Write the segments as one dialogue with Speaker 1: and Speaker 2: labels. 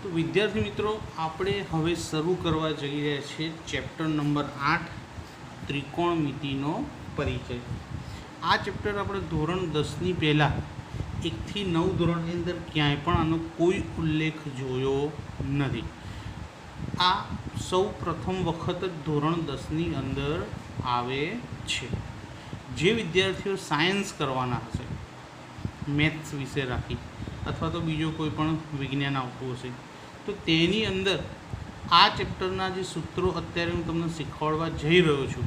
Speaker 1: તો વિદ્યાર્થી મિત્રો, આપણે હવે શરૂ કરવા જઈ રહ્યા છીએ ચેપ્ટર નંબર 8 ત્રિકોણમિતિનો પરિચય. આ ચેપ્ટર આપણે ધોરણ 10ની પહેલાં 1 થી 9 ધોરણની અંદર ક્યાંય પણ આનો કોઈ ઉલ્લેખ જોયો નથી. આ સૌ પ્રથમ વખત જ ધોરણ 10ની અંદર આવે છે. જે વિદ્યાર્થીઓ સાયન્સ કરવાના હશે, મેથ્સ વિશે રાખી અથવા તો બીજો કોઈ પણ વિજ્ઞાન આવતું હશે, તો તેની અંદર આ ચેપ્ટરના જે સૂત્રો અત્યારે હું તમને શીખવાડવા જઈ રહ્યો છું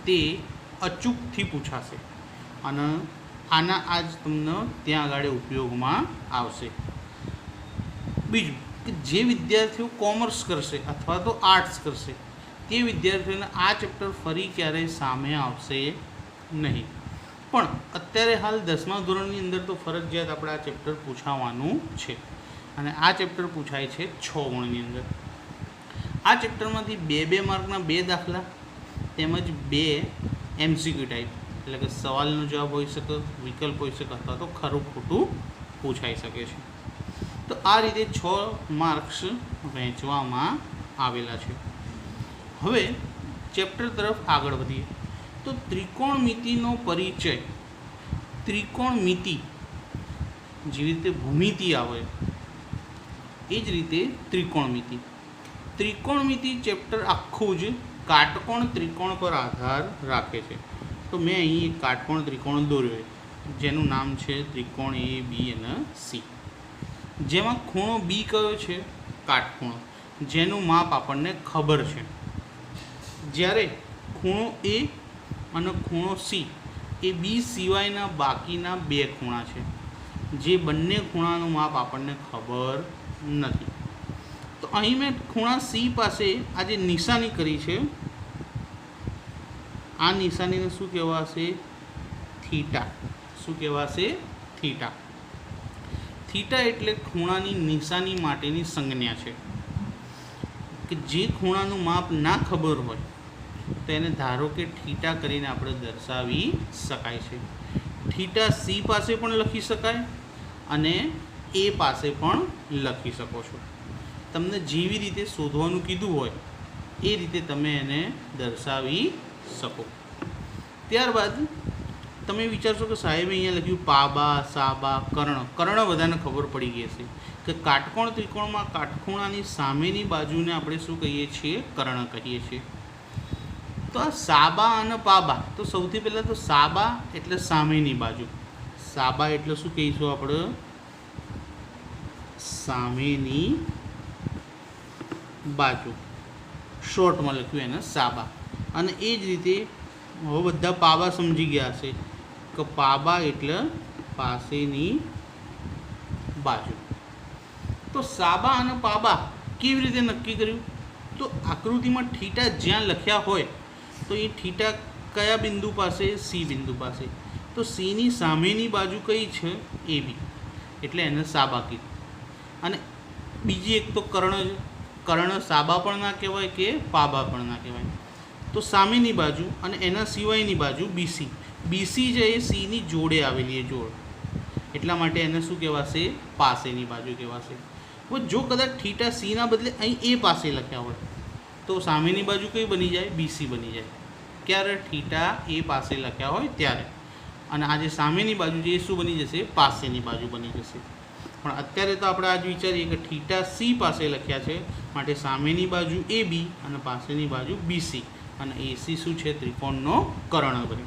Speaker 1: તે અચૂકથી પૂછાશે અને આના આજ તમને ત્યાં આગળ ઉપયોગમાં આવશે. બીજું કે જે વિદ્યાર્થીઓ કોમર્સ કરશે અથવા તો આર્ટ્સ કરશે તે વિદ્યાર્થીઓને આ ચેપ્ટર ફરી ક્યારેય સામે આવશે નહીં. પણ અત્યારે હાલ 10મા ધોરણની અંદર તો ફરજિયાત આપણે આ ચેપ્ટર પૂછાવાનું છે અને આ ચેપ્ટર પૂછાય છે 6 ગુણની અંદર. આ ચેપ્ટરમાંથી 2 માર્કના 2 દાખલા તેમજ 2 MCQ ટાઈપ, એટલે કે સવાલનો જવાબ હોઈ શકે, વિકલ્પ હોઈ શકે અથવા તો ખરું ખોટું પૂછાઈ શકે છે. તો આ રીતે 6 માર્ક્સ વહેંચવામાં આવેલા છે. હવે ચેપ્ટર તરફ આગળ વધીએ તો ત્રિકોણમિતિનો પરિચય. ત્રિકોણમિતિ જેવી રીતે ભૂમિતિ આવે એ જ રીતે ત્રિકોણમિતિ. ત્રિકોણમિતિ ચેપ્ટર આખું જ કાટકોણ ત્રિકોણ પર આધાર રાખે છે. તો મેં અહીં એક કાટકોણ ત્રિકોણ દોર્યો જેનું નામ છે ત્રિકોણ A, B અને C, જેમાં ખૂણો B કયો છે? કાટખૂણો, જેનું માપ આપણને ખબર છે. જ્યારે ખૂણો A અને ખૂણો C એ B સિવાયના બાકીના 2 ખૂણા છે, જે બંને ખૂણાનું માપ આપણને ખબર નથી. તો અહીં મેં ખૂણા C પાસે આ જે નિશાની કરી છે, આ નિશાનીને શું કહેવાશે? થીટા. શું કહેવાશે? થીટા. થીટા એટલે ખૂણાની નિશાની માટેની સંજ્ઞા છે કે જે ખૂણાનું માપ ના ખબર હોય તો એને ધારો કે થીટા કરીને આપણે દર્શાવી શકાય છે. થીટા C પાસે પણ લખી શકાય અને A પાસે પણ લખી શકો છો. તમને જેવી રીતે શોધવાનું કીધું હોય એ રીતે તમે એને દર્શાવી શકો. ત્યારબાદ તમે વિચારશો કે સાહેબે અહીંયા લખ્યું પાબા, સાબા, કર્ણ. કર્ણ બધાને ખબર પડી ગઈ હશે કે કાટકોણ ત્રિકોણમાં કાટખૂણાની સામેની બાજુને આપણે શું કહીએ છીએ? કર્ણ કહીએ છીએ. તો આ સાબા અને પાબા, તો સૌથી પહેલાં તો સાબા એટલે સામેની બાજુ. સાબા એટલે શું કહીશું આપણે? સામેની બાજુ. શોર્ટમાં લખ્યું એને સાબા. અને એ જ રીતે હવે બધા પાબા સમજી ગયા હશે કે પાબા એટલે પાસેની બાજુ. તો સાબા અને પાબા કેવી રીતે નક્કી કર્યું? તો આકૃતિમાં થીટા જ્યાં લખ્યા હોય તો એ થીટા કયા બિંદુ પાસે? C બિંદુ પાસે. તો Cની સામેની બાજુ કઈ છે? AB, એટલે એને સાબા કીધું. અને બીજી એક તો કર્ણ છે. કર્ણ સાબા પણ ના કહેવાય કે પાબા પણ ના કહેવાય. તો સામેની બાજુ અને એના સિવાયની બાજુ BC. BC જે એ Cની જોડે આવેલી એ જોડ, એટલા માટે એને શું કહેવાશે? પાસેની બાજુ કહેવાશે. જો કદાચ થીટા Cના બદલે અહીં A પાસે લખ્યા હોય તો સામેની બાજુ કઈ બની જાય? BC બની જાય. ક્યારે? થીટા A પાસે લખ્યા હોય ત્યારે. અને આ જે સામેની બાજુ છે એ શું બની જશે? પાસેની બાજુ બની જશે. પણ અત્યારે તો આપણે આજ વિચારીએ કે થીટા C પાસે લખ્યા છે, માટે સામેની બાજુ AB અને પાસેની બાજુ BC, અને AC શું છે? ત્રિકોણનો કર્ણ બને.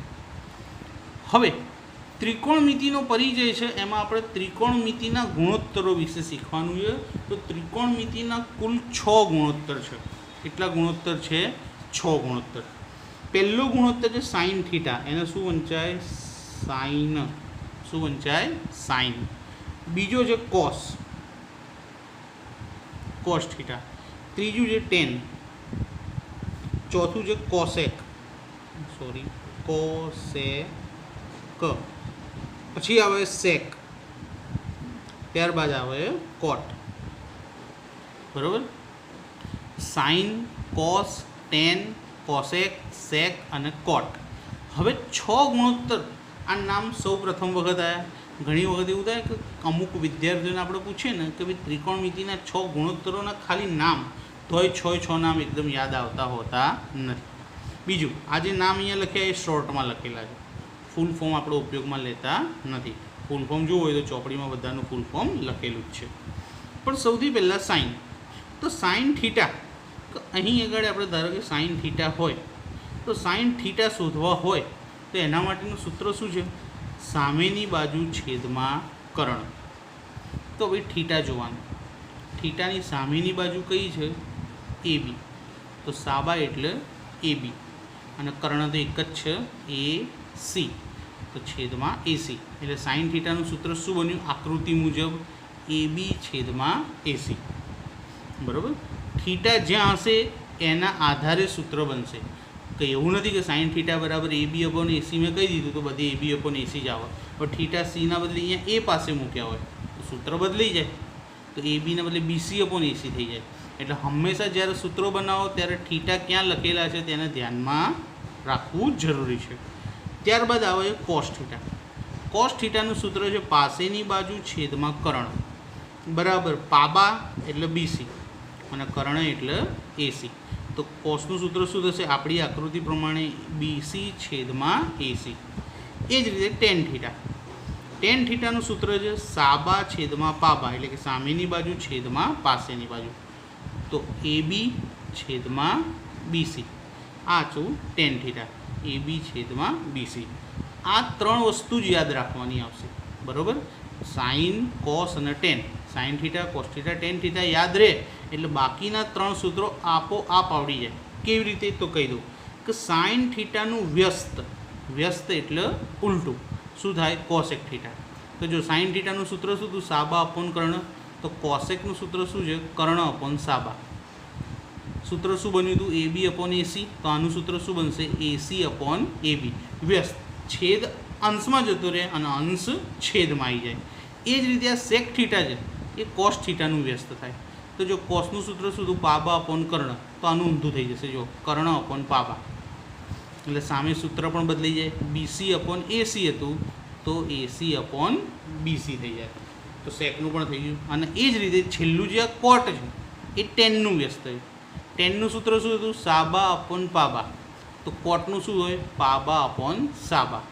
Speaker 1: હવે ત્રિકોણમિતિનો પરિચય છે, એમાં આપણે ત્રિકોણમિતિના ગુણોત્તરો વિશે શીખવાનું છે. તો ત્રિકોણમિતિના કુલ 6 ગુણોત્તર છે. કેટલા ગુણોત્તર છે? 6 ગુણોત્તર. પહેલો ગુણોત્તર છે સાઇન થીટા, એને શું વંચાય? સાઇન. શું વંચાય? સાઇન. બીજો છે કોસ, કોસ થીટા. ત્રીજું છે ટેન. ચોથું છે કોસેક, કોસેક. પછી આવે સેક, ત્યારબાદ આવે કોટ. બરાબર? સાઇન, કોસ, ટેન, કોસેક, સેક અને કોટ. હવે 6 ગુણોત્તર. આ નામ સૌ પ્રથમ વખત આવ્યા ઘણી વખત એવું થાય કે અમુક વિદ્યાર્થીઓને આપણે પૂછીએ ને કે ભાઈ ત્રિકોણમિતિના 6 ગુણોત્તરોના ખાલી નામ, તોય 6 નામ એકદમ યાદ આવતા હોતા નથી. બીજું, આ જે નામ અહીંયા લખ્યા એ શોર્ટમાં લખેલા છે, ફૂલ ફોર્મ આપણે ઉપયોગમાં લેતા નથી. ફૂલ ફોર્મ જોવું હોય તો ચોપડીમાં બધાનું ફૂલ ફોર્મ લખેલું જ છે. પણ સૌથી પહેલાં સાઇન. તો સાઇન થીટા, અહીં આગળ આપણે ધારો કે સાઇન થીટા હોય તો સાઇન થીટા શોધવા હોય તો એના માટેનું સૂત્ર શું છે? સામેની બાજુ છેદમાં કર્ણ. તો ભાઈ થીટા જોવાનું, થીટાની સામેની બાજુ કઈ છે? એ બી. તો સાબા એટલે એ બી, અને કર્ણ તો એક જ છે, એ સી. તો છેદમાં એસી, એટલે સાઇન થીટાનું સૂત્ર શું બન્યું? આકૃતિ મુજબ એ બી છેદમાં એસી. બરાબર. થીટા જ્યાં હશે એના આધારે સૂત્ર બનશે. કે એવું નથી કે સાઇન થીટા બરાબર એ બી અપોન એસી મેં કહી દીધું તો બધી એ બી અપોન એસી જ આવે, પણ થીટા સીના બદલે અહીંયા એ પાસે મૂક્યા હોય તો સૂત્ર બદલાઈ જાય, તો એ બીના બદલે બીસી અપોન એસી થઈ જાય. એટલે હંમેશા જ્યારે સૂત્રો બનાવો ત્યારે થીટા ક્યાં લખેલા છે તેને ધ્યાનમાં રાખવું જરૂરી છે. ત્યારબાદ આવે કોસ થીટા. કોસ થીટાનું સૂત્ર છે પાસેની બાજુ છેદમાં કર્ણ બરાબર પાબા એટલે બીસી અને કર્ણ એટલે એસી. તો કોસનું સૂત્ર શું થશે? આપણી આકૃતિ પ્રમાણે બીસી છેદમાં એસી. એ જ રીતે ટેન થીટા. ટેન થીટાનું સૂત્ર છે સાબા છેદમાં પાબા, એટલે કે સામેની બાજુ છેદમાં પાસેની બાજુ. તો એ બી છેદમાં બીસી. આ છું ટેન થીટા, એ બી છેદમાં બીસી. આ 3 વસ્તુ જ યાદ રાખવાની આવશે. બરાબર. સાઇન, કોસ અને ten. Sine theta, cos theta, ten theta યાદ રહે એટલે બાકીના 3 સૂત્રો આપોઆપ આવડી જાય. કેવી રીતે? તો કહી દઉં કે સાઇન થીટાનું વ્યસ્ત, વ્યસ્ત એટલે ઉલટું, શું થાય? Cosec theta. તો જો સાઇન થીટાનું સૂત્ર શું હતું? સાબા અપોન કર્ણ. તો કોસેકનું સૂત્ર શું છે? કર્ણ અપોન સાબા. સૂત્ર શું બન્યું હતું? એ બી અપોન એસી. તો આનું સૂત્ર શું બનશે? એસી અપોન એ બી. વ્યસ્ત, છેદ અંશમાં જતો રહે અને અંશ છેદમાં આવી જાય. એ જ રીતે આ સેક થીટા છે એ કોસ થીટાનું વ્યસ્ત થાય. તો જો કોસનું સૂત્ર શું હતું? પાબા અપોન કર્ણ. તો આનું ઊંધું થઈ જશે, જો કર્ણ અપોન પાબા. એટલે સામે સૂત્ર પણ બદલાઈ જાય. બીસી અપોન એસી હતું તો એસી અપોન બીસી થઈ જાય. તો સેકનું પણ થઈ ગયું. અને એ જ રીતે છેલ્લું જે આ કોટ છે એ ટેનનું વ્યસ્ત થયું. ટેનનું સૂત્ર શું હતું? સાબા અપોન પાબા. તો કોટનું શું હોય? પાબા અપોન સાબા.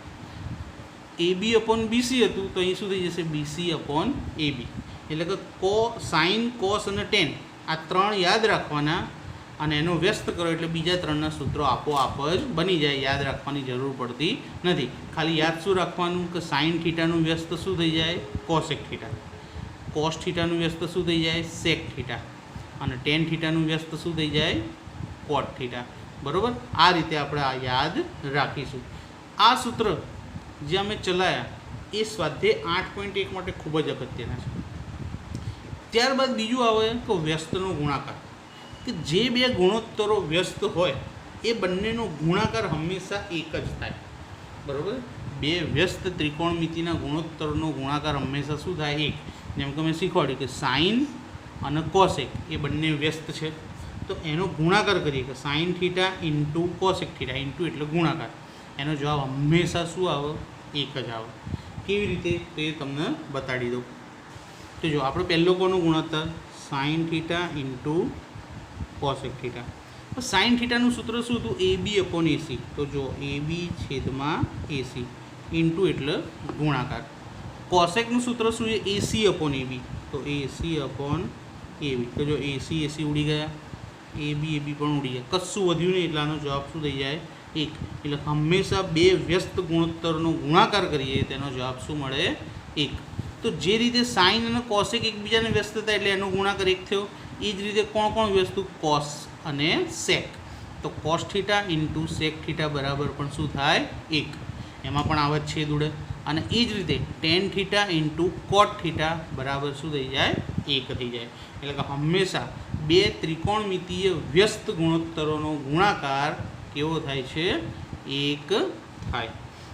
Speaker 1: એ બી અપોન બીસી હતું તો અહીં શું થઈ જશે? બીસી અપોન એ બી. એટલે કે સાઇન, કોસ અને ટેન આ 3 યાદ રાખવાના અને એનો વ્યસ્ત કરો એટલે બીજા 3ના સૂત્રો આપોઆપ જ બની જાય. યાદ રાખવાની જરૂર પડતી નથી. ખાલી યાદ શું રાખવાનું કે સાઇન થીટાનું વ્યસ્ત શું થઈ જાય? Cosec theta. કોસ થીટાનું વ્યસ્ત શું થઈ જાય? સેક થીટા. અને ટેન થીટાનું વ્યસ્ત શું થઈ જાય? કોટ થીટા. બરાબર. આ રીતે આપણે આ યાદ રાખીશું. આ સૂત્ર જે અમે ચલાવ્યા એ સ્વાધ્યાય 8.1 માટે ખૂબ જ અગત્યના છે. ત્યારબાદ બીજું આવે તો વ્યસ્તનો ગુણાકાર. કે જે 2 ગુણોત્તરો વ્યસ્ત હોય એ બંનેનો ગુણાકાર હંમેશા એક જ થાય. બરાબર. 2 વ્યસ્ત ત્રિકોણમિતિના ગુણોત્તરનો ગુણાકાર હંમેશા શું થાય? એક. જેમ કે મેં શીખવાડ્યું કે સાઇન અને કોસેક એ બંને વ્યસ્ત છે તો એનો ગુણાકાર કરીએ કે sine theta into cosec theta, into એટલે ગુણાકાર. એનો જવાબ હંમેશા શું આવે? એક જ આવે. કેવી રીતે? તો એ તમને બતાડી દઉં. તો જો આપણે પહેલો કોનો ગુણોત્તર? Sine theta into cosec theta. તો સાઇન થીટાનું સૂત્ર શું હતું? એ બી અપોન એસી. તો જો એ બી છેદમાં એસી ઇન્ટુ એટલે ગુણાકાર. કોસેકનું સૂત્ર શું છે? એસી અપોન એ બી. તો એસી અપોન એ બી. તો જો એસી એસી ઉડી ગયા, એ બી પણ ઉડી ગયા, કશું વધ્યું નહીં એટલે આનો જવાબ શું થઈ જાય? 1. એટલે હંમેશા 2 વ્યસ્ત ગુણોત્તરનો ગુણાકાર કરીએ તેનો જવાબ શું મળે? 1. તો જે રીતે સાઇન અને કોસેક એકબીજાને વ્યસ્ત થાય એટલે એનો ગુણાકાર 1 થયો. એ જ રીતે કોણ વ્યસ્ત? કોસ અને સેક. તો cos theta into sec theta બરાબર પણ શું થાય? 1. એમાં પણ આવે છેદ ઉડે. અને એ જ રીતે ટેન થીટા ઇન્ટુ કોટ થીટા બરાબર શું થઈ જાય? 1 થઈ જાય. એટલે કે હંમેશા 2 ત્રિકોણમિતિય વ્યસ્ત ગુણોત્તરોનો ગુણાકાર કેવો થાય છે? 1 થાય.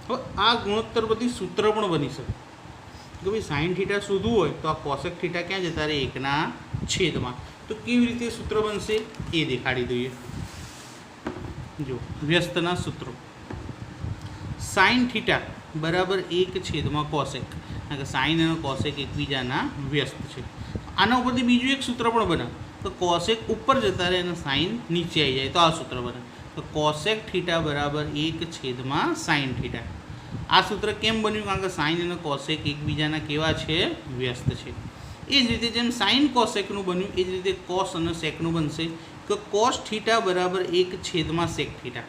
Speaker 1: હવે આ ગુણોત્તર બધી સૂત્ર પણ બની શકે કે ભાઈ સાઇન થીટા શોધવું હોય તો આ કોસેક થીટા ક્યાં જતા રહે? 1ના છેદમાં. તો કેવી રીતે સૂત્ર બનશે એ દેખાડી દઈએ. જો વ્યસ્તના સૂત્રો. સાઇન થીટા બરાબર 1/cos કારણ કે સાઇન અને કોસેક એકબીજાના વ્યસ્ત છે. આના ઉપરથી બીજું એક સૂત્ર પણ બને તો કોસેક ઉપર જતા રહે અને સાઇન નીચે આવી જાય તો આ સૂત્ર બને તો કોસેક થીટા બરાબર 1/sin થીટા. આ સૂત્ર કેમ બન્યું? કારણ કે સાઇન અને કોસેક એકબીજાના કેવા છે? વ્યસ્ત છે. એ જ રીતે જેમ સાઇન કોસેકનું બન્યું એ જ રીતે કોસ અને સેકનું બનશે કે કોસ થીટા બરાબર 1/sec થીટા.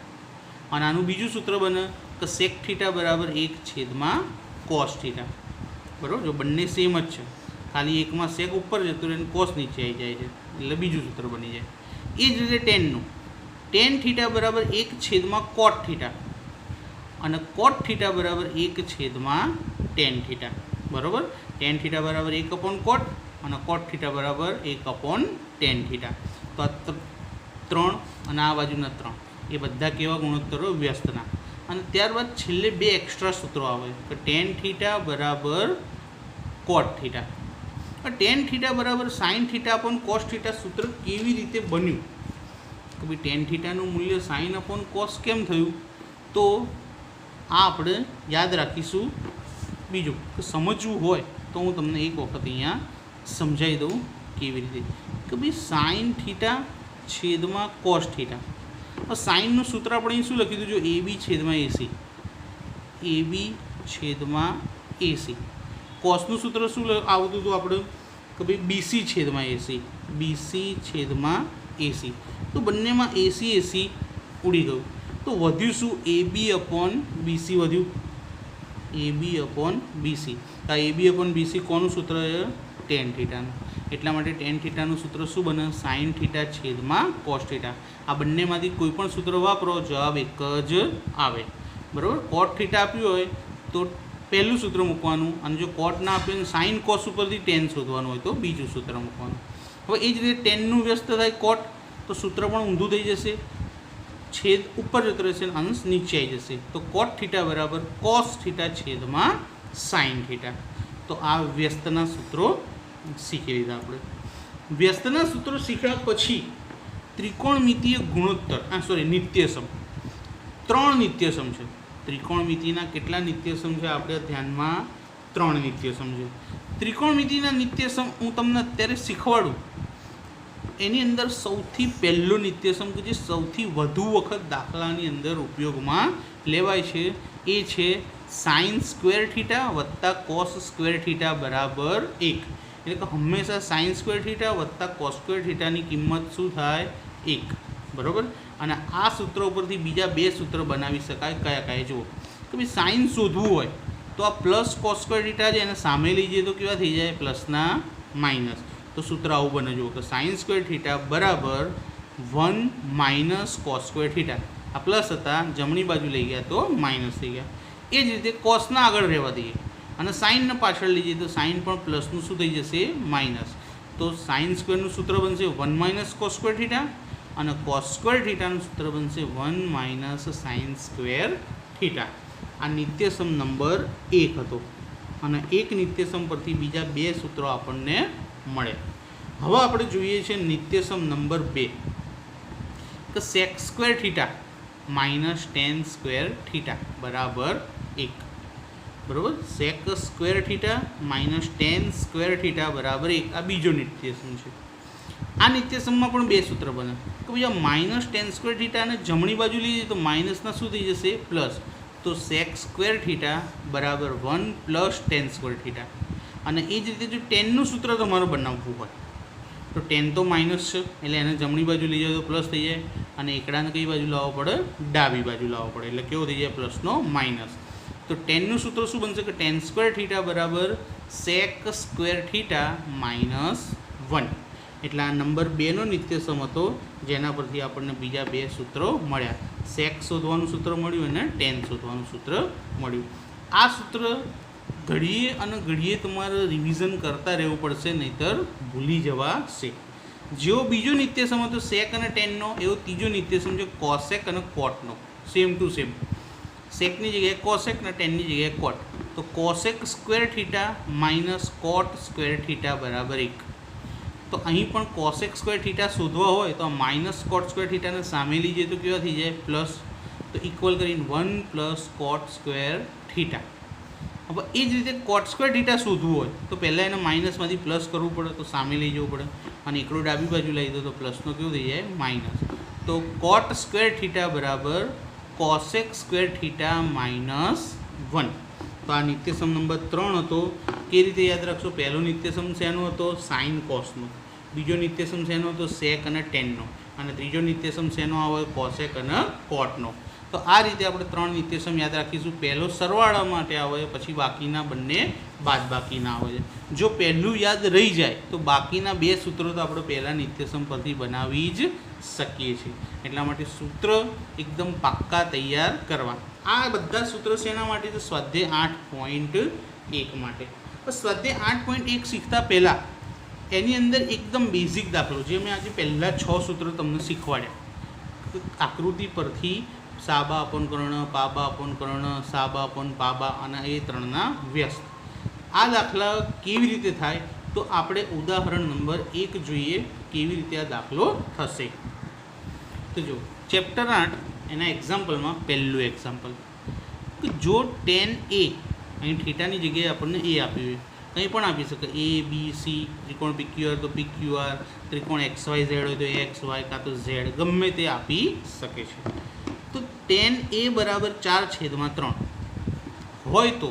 Speaker 1: અને આનું બીજું સૂત્ર બને કે સેક થીટા બરાબર 1/cos થીટા. બરાબર, જો બંને સેમ જ છે, ખાલી એકમાં સેક ઉપર જતું રહે અને કોસ નીચે આવી જાય છે એટલે બીજું સૂત્ર બની જાય. એ જ રીતે ટેનનું ટેન થીટા બરાબર 1/cot થીટા અને કોટ થીટા બરાબર 1/tan થીટા. બરાબર, ટેન થીટા બરાબર 1/cot અને કોટ થીટા બરાબર 1/tan થીટા. તો આ 3 અને આ બાજુના 3 એ બધા કેવા ગુણોત્તરો? વ્યસ્તના. અને ત્યારબાદ છેલ્લે 2 એક્સ્ટ્રા સૂત્રો આવે કે ટેન થીટા બરાબર કોટ થીટા. ટેન થીટા બરાબર sine theta upon cos theta સૂત્ર કેવી રીતે બન્યું? કે ભાઈ ટેન થીટાનું મૂલ્ય સાઇન અપોન કોસ કેમ થયું? તો આ આપણે યાદ રાખીશું. બીજું કે સમજવું હોય તો હું તમને એક વખત અહીંયા સમજાવી દઉં કેવી રીતે. કે ભાઈ સાઇન થીટા છેદમાં કોસ થીટા. સાઇનનું સૂત્ર આપણે અહીં શું લખી દીધું? જો AB/AC AB/AC. કોસનું સૂત્ર શું આવતું હતું આપણે? કે ભાઈ BC/AC BC/AC. તો બંનેમાં AC ઉડી ગયું તો વધ્યું શું? AB/BC વધ્યું. AB/BC. આ AB/BC કોનું સૂત્ર છે? ટેન થીટાનું. એટલા માટે ટેન થીટાનું સૂત્ર શું બને? સાઇન થીટા છેદમાં કોસ થીટા. આ બંનેમાંથી કોઈ પણ સૂત્ર વાપરો, જવાબ એક જ આવે. બરાબર, કોટ થીટા આપ્યું હોય તો પહેલું સૂત્ર મૂકવાનું, અને જો કોટ ના આપ્યું સાઇન કોસ ઉપરથી ટેન શોધવાનું હોય તો બીજું સૂત્ર મૂકવાનું. હવે એ જ રીતે ટેનનું વ્યસ્ત થાય કોટ તો સૂત્ર પણ ઊંધું થઈ જશે, છેદ ઉપર જતો રહેશે અને અંશ નીચે આવી જશે. તો કોટ થીટા બરાબર કોસ થીટા છેદમાં સાઇન થીટા. તો આ વ્યસ્તના સૂત્રો શીખી લીધા આપણે. વ્યસ્તના સૂત્રો શીખ્યા પછી ત્રિકોણમિતીય ગુણોત્તર નિત્યસમ. 3 નિત્યસમ છે. ત્રિકોણમિતિના કેટલા નિત્યસમ છે? આપણે ધ્યાનમાં 3 નિત્યસમ છે. ત્રિકોણમિતિના નિત્યસમ હું તમને અત્યારે શીખવાડું. એની અંદર સૌથી પહેલો નિત્યસમ કે જે સૌથી વધુ વખત દાખલાની અંદર ઉપયોગમાં લેવાય છે એ છે સાઇન સ્ક્વેર થીટા વત્તા કોસ સ્ક્વેર થીટા બરાબર 1. એટલે કે હંમેશા સાઇન સ્ક્વેર થીટા વત્તા કોસ સ્ક્વેર થીટાની કિંમત શું થાય? 1. બરાબર. અને આ સૂત્ર ઉપરથી બીજા 2 સૂત્ર બનાવી શકાય. કયા જુઓ કે ભાઈ સાઇન શોધવું હોય તો આ પ્લસ કોસ સ્ક્વેર થીટા છે એને સામે લઈ જઈએ તો કેવા થઈ જાય? પ્લસના માઇનસ. તો સૂત્ર આવું બને જુઓ કે સાઇન સ્ક્વેર થીટા બરાબર 1 - કોસ સ્ક્વેર થીટા. આ પ્લસ હતા, જમણી બાજુ લઈ ગયા તો માઇનસ થઈ ગયા. એ જ રીતે કોસના આગળ રહેવા દઈએ અને સાઇનને પાછળ લઈ જઈએ તો સાઇન પણ પ્લસનું શું થઈ જશે? માઇનસ. તો સાઇન સ્ક્વેરનું સૂત્ર બનશે 1 - કોસ સ્ક્વેર થીટા અને કોસ સ્ક્વેર થીટાનું સૂત્ર બનશે 1 - સાઇન સ્ક્વેર થીટા. આ નિત્યસમ નંબર 1 હતો અને એક નિત્યસમ પરથી બીજા 2 સૂત્રો આપણને મળે. હવે આપણે જોઈએ છે નિત્યસમ નંબર 2 કે sec square theta -tan square theta બરાબર 1. બરાબર, sec square theta -tan square theta બરાબર 1. આ બીજો નિત્યસમ છે. આ નિત્યસમમાં પણ 2 સૂત્ર બને કે ભાઈ આ -tan સ્ક્વેર થીટા અને જમણી બાજુ લઈએ તો માઇનસના શું થઈ જશે? પ્લસ. તો સેક સ્ક્વેર થીટા બરાબર 1 + tan સ્ક્વેર થીટા. અને એ જ રીતે જો ટેનનું સૂત્ર તમારે બનાવવું હોય તો ટેન તો માઇનસ છે એટલે એને જમણી બાજુ લઈ જાય તો પ્લસ થઈ જાય અને એકડાને કઈ બાજુ લાવવો પડે? ડાબી બાજુ લાવવો પડે એટલે કેવો થઈ જાય? પ્લસનો માઇનસ. તો ટેનનું સૂત્ર શું બનશે કે tan સ્ક્વેર થીટા બરાબર સેક સ્ક્વેર થીટા -1. એટલે આ નંબર 2નો નિત્યસમ હતો જેના પરથી આપણને બીજા 2 સૂત્રો મળ્યા. સેક શોધવાનું સૂત્ર મળ્યું અને ટેન શોધવાનું સૂત્ર મળ્યું. આ સૂત્ર ઘડીએ અને ઘડીએ તમારે રિવિઝન કરતા રહેવું પડશે, નહીંતર ભૂલી જવાશે. જેવો બીજો નિત્યસમ હતો સેક અને ટેનનો, એવો ત્રીજો નિત્યસમ છે કોસેક અને કોટનો. Same to same. સેકની જગ્યાએ કોસેક અને ટેનની જગ્યાએ કોટ. તો cosec square theta -cot square theta બરાબર 1. તો અહીં પણ કોસેક સ્ક્વેર થીટા શોધવા હોય તો -કોટ સ્ક્વેર થીટાને સામે લઈ જઈએ તો કેવા થઈ જાય? પ્લસ. તો ઇક્વલ કરીને 1 + કોટ સ્ક્વેર થીટા. હવે એ જ રીતે કોટ સ્ક્વેર થીટા શોધવું હોય તો પહેલાં એને માઇનસમાંથી પ્લસ કરવું પડે, તો સામે લઈ જવું પડે, અને એકડો ડાબી બાજુ લઈ દો તો પ્લસનો કેવું થઈ જાય માઇનસ. તો કોટ સ્ક્વેર થીટા બરાબર કોસેક સ્ક્વેર થીટા -1. તો આ નિત્યસમ નંબર 3 હતો. કેવી રીતે યાદ રાખશો? પહેલો નિત્યસમ શેનો હતો? સાઇન કોસનો. બીજો નિત્યસમ શેનો હતો? સેક અને ટેનનો. અને ત્રીજો નિત્યસમ શેનો આવે? કોસેક અને કોટનો. તો આ રીતે આપણે 3 નિત્યસમ યાદ રાખીશું. પહેલો સરવાળા માટે આવે, પછી બાકીના બંને બાદબાકીના આવે છે. જો પહેલું યાદ રહી જાય તો બાકીના 2 સૂત્રો તો આપણે પહેલા નિત્યસમ પરથી બનાવી જ શકીએ છીએ. એટલા માટે સૂત્ર એકદમ પાક્કા તૈયાર કરવા. આ બધા સૂત્રો શેના માટે? તો સ્વાધ્યાય 8.1 માટે. સ્વાધ્યાય 8.1 શીખતા પહેલાં એની અંદર એકદમ બેઝિક દાખલો, જે મેં આજે પહેલાં 6 સૂત્રો તમને શીખવાડ્યા, આકૃતિ પરથી સાબા અપન કર્ણ, પાબા અપન કર્ણ, સાબા અપન પાબા અને એ 3ના વ્યસ્ત. આ દાખલા કેવી રીતે થાય? તો આપણે ઉદાહરણ નંબર 1 જોઈએ કેવી રીતે આ દાખલો થશે. તો જો ચેપ્ટર 8 એના એક્ઝામ્પલમાં પહેલું એક્ઝામ્પલ કે જો tan a, અહીં થીટાની જગ્યાએ આપણને એ આપ્યું હોય, કંઈ પણ આપી શકે, એ બી સી, ત્રિકોણ PQR તો PQR, ત્રિકોણ XYZ હોય તો XY કાં તો Z, ગમે તે આપી શકે છે. તો tan a બરાબર 4/3 હોય તો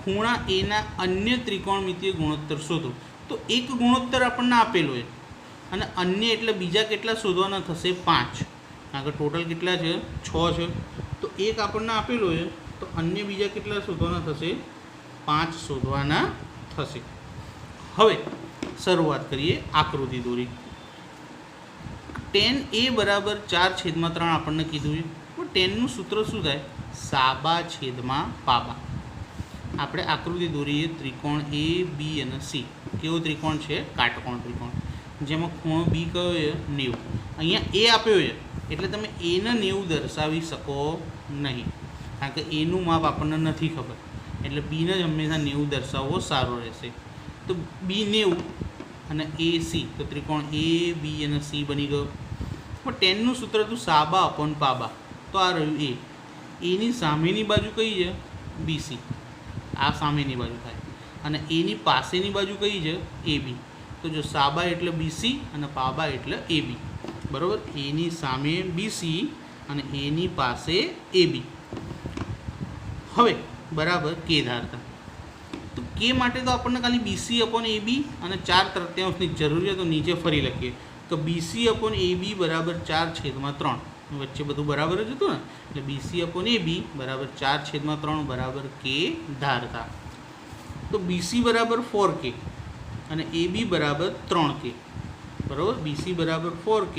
Speaker 1: ખૂણા એના અન્ય ત્રિકોણમિતીય ગુણોત્તર શોધો. તો એક ગુણોત્તર આપણને આપેલો છે અને અન્ય એટલે બીજા કેટલા શોધવાના થશે? 5. કારણ કે ટોટલ કેટલા છે? 6 છે. તો એક આપણને આપેલો છે તો અન્ય બીજા કેટલા શોધવાના થશે? 5 શોધવાના થશે. હવે શરૂઆત કરીએ આકૃતિ દોરી. tan a બરાબર 4/3 આપણને કીધું છે. તો ટેનનું સૂત્ર શું થાય? સાબા છેદમાં પાબા. આપણે આકૃતિ દોરીએ ત્રિકોણ A, B અને C. કેવો ત્રિકોણ છે? કાટકોણ ત્રિકોણ, જેમાં ખૂણો B કયો છે? 90. અહીંયા A આપ્યો છે એટલે તમે A ને 90 દર્શાવી શકો નહીં, કારણ કે એનું માપ આપણને નથી ખબર, એટલે B ને જ હંમેશા 90 દર્શાવવો સારો રહેશે. તો B 90 અને AC, તો ત્રિકોણ A, B અને C બની ગયો. પણ ટેનનું સૂત્ર હતું સાબા અપન પાબા. તો આ રહ્યું A. એની સામેની બાજુ કઈ છે? BC. આ સામેની બાજુ થાય. અને એની પાસેની બાજુ કઈ છે? AB. તો જો સાબા એટલે BC અને પાબા એટલે AB. બરાબર? એની સામે BC અને એની પાસે AB. હવે બરાબર કે ધારતા. તો કે માટે તો આપણને ખાલી BC અપોન AB અને 4/3 જરૂર છે. તો નીચે ફરી લખીએ તો BC અપોન AB બરાબર 4/3. વચ્ચે બધું બરાબર જ હતું ને, એટલે BC અપોન AB બરાબર 4/3 બરાબર કે ધારતા. તો BC બરાબર 4K અને AB બરાબર 3K. બરાબર? BC બરાબર 4K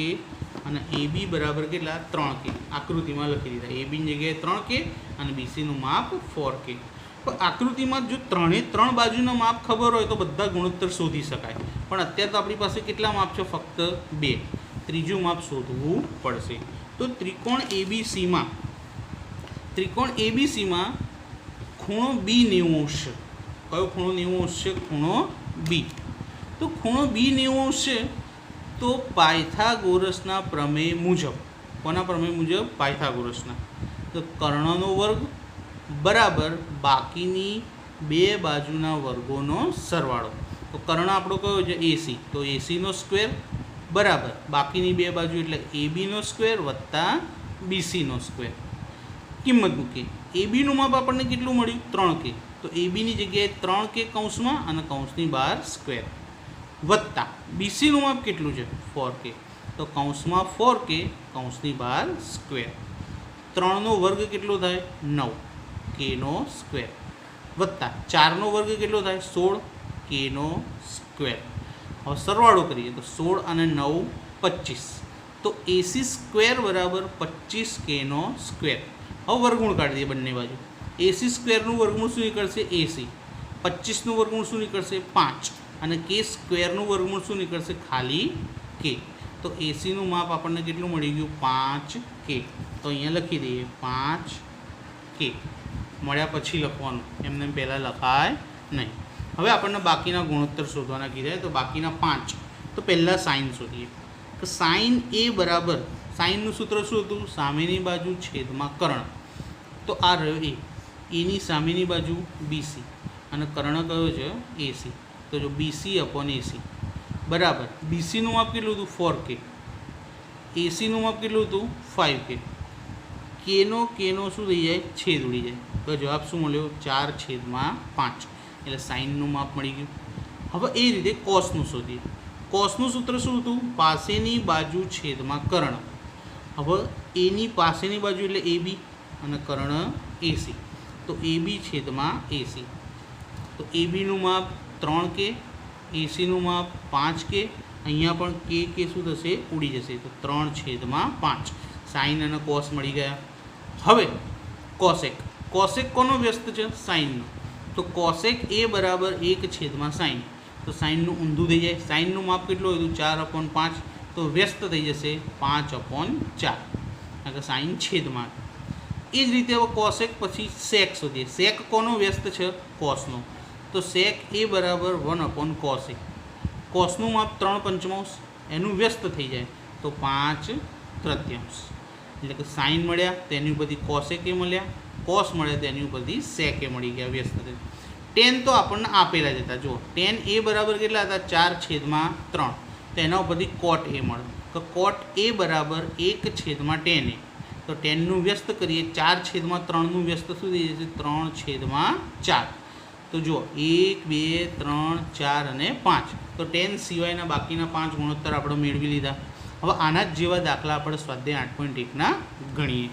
Speaker 1: અને AB બરાબર કેટલા? 3K. આકૃતિમાં લખી દીધા. ABની જગ્યાએ 3K અને BCનું માપ 4K. પણ આકૃતિમાં જો 3 બાજુના માપ ખબર હોય તો બધા ગુણોત્તર શોધી શકાય. પણ અત્યારે તો આપણી પાસે કેટલા માપ છે? ફક્ત 2. ત્રીજું માપ શોધવું પડશે. તો ત્રિકોણ ABCમાં ખૂણો B 90° છે. કયો ખૂણો 90° છે? ખૂણો B. તો ખૂણો B 90° છે. તો પાયથાગોરસના પ્રમેય મુજબ, કોના પ્રમેય મુજબ? પાયથાગોરસના. તો કર્ણનો વર્ગ બરાબર બાકીની 2 બાજુના વર્ગોનો સરવાળો. તો કર્ણ આપણો કયો છે? AC. તો ACનો સ્ક્વેર બરાબર બાકીની 2 બાજુ એટલે ABનો સ્ક્વેર વત્તા BCનો સ્ક્વેર. કિંમત મૂકીએ. ABનું માપ આપણને કેટલું મળ્યું? 3K. તો ABની જગ્યાએ 3K કૌંસમાં અને કૌંસની બહાર સ્ક્વેર વત્તા BCનું માપ કેટલું છે? 4K. તો કૌંસમાં 4K કૌંસની બહાર સ્ક્વેર. 3નો વર્ગ કેટલો થાય? 9 Kનો સ્ક્વેર વત્તા 4નો વર્ગ કેટલો થાય? 16 Kનો સ્ક્વેર. હવે સરવાળો કરીએ તો 16 અને 9 25. તો AC સ્ક્વેર બરાબર 25Kનો સ્ક્વેર. હવે વર્ગમૂળ કાઢી દઈએ બંને બાજુ. AC સ્ક્વેરનું વર્ગમૂળ શું નીકળશે? AC. 25નું વર્ગમૂળ શું નીકળશે? 5. અને K સ્ક્વેરનું વર્ગમૂળ શું નીકળશે? ખાલી K. તો ACનું માપ આપણને કેટલું મળી ગયું? 5K. તો અહીંયા લખી દઈએ 5K. મળ્યા પછી લખવાનું, એમને પહેલાં લખાય નહીં. હવે આપણને બાકીના ગુણોત્તર શોધવાના કીધા, તો બાકીના 5. તો પહેલાં સાઇન શોધીએ. તો સાઇન A બરાબર, સાઇનનું સૂત્ર શું હતું? સામેની બાજુ છેદમાં કર્ણ. તો આ રહ્યો A. એની સામેની બાજુ બીસી અને કર્ણ કયો છે એસી. તો જો બીસી અપોન એસી બરાબર બીસીનું માપ કેટલું હતું 4K, એસીનું માપ કેટલું હતું 5K. કેનો શું થઈ જાય છેદ ઉડી જાય. તો જવાબ શું મળ્યો 4/5 એટલે સાઇનનું માપ મળી ગયું. હવે એ રીતે કોસનું શોધીએ. કોસનું સૂત્ર શું હતું પાસેની બાજુ છેદમાં કર્ણ. હવે એની પાસેની બાજુ એટલે AB અને કર્ણ AC. તો AB છેદમાં AC. તો ABનું માપ 3K, ACનું માપ 5K. અહીંયા પણ કે શું થશે ઉડી જશે. તો 3/5 સાઇન અને કોસ મળી ગયા. હવે કોસેક કોનો વ્યસ્ત છે સાઇનનો. તો કોસેક એ બરાબર 1/sin. તો સાઇનનું ઊંધું થઈ જાય. સાઇનનું માપ કેટલું હોય તો 4/5. તો વ્યસ્ત થઈ જશે 5/4 કારણ કે સાઇન છેદમાં. એ જ રીતે હવે કોસેક પછી સેક શોધીએ. સેક કોનો વ્યસ્ત છે કોસનો. તો સેક એ બરાબર 1/cos. કોસનું માપ 3/5 એનું વ્યસ્ત થઈ જાય તો 5/3. એટલે કે સાઇન મળ્યા તેની ઉપરથી કોસેકે મળ્યા, કોસ મળ્યા તેની ઉપરથી સેકે મળી ગયા વ્યસ્ત થઈ. ટેન તો આપણને આપેલા જ હતા. જુઓ ટેન એ બરાબર કેટલા હતા 4/3. તો એના ઉપરથી કોટ એ મળે. તો કોટ એ બરાબર 1/tan A. તો ટેનનું વ્યસ્ત કરીએ 4/3નું વ્યસ્ત શું થઈ જશે 3/4. તો જુઓ 1, 2, 3, 4 અને 5. તો ટેન સિવાયના બાકીના 5 ગુણોત્તર આપણે મેળવી લીધા. હવે આના જ જેવા દાખલા આપણે સ્વાધ્યાય 8.1ના ગણીએ.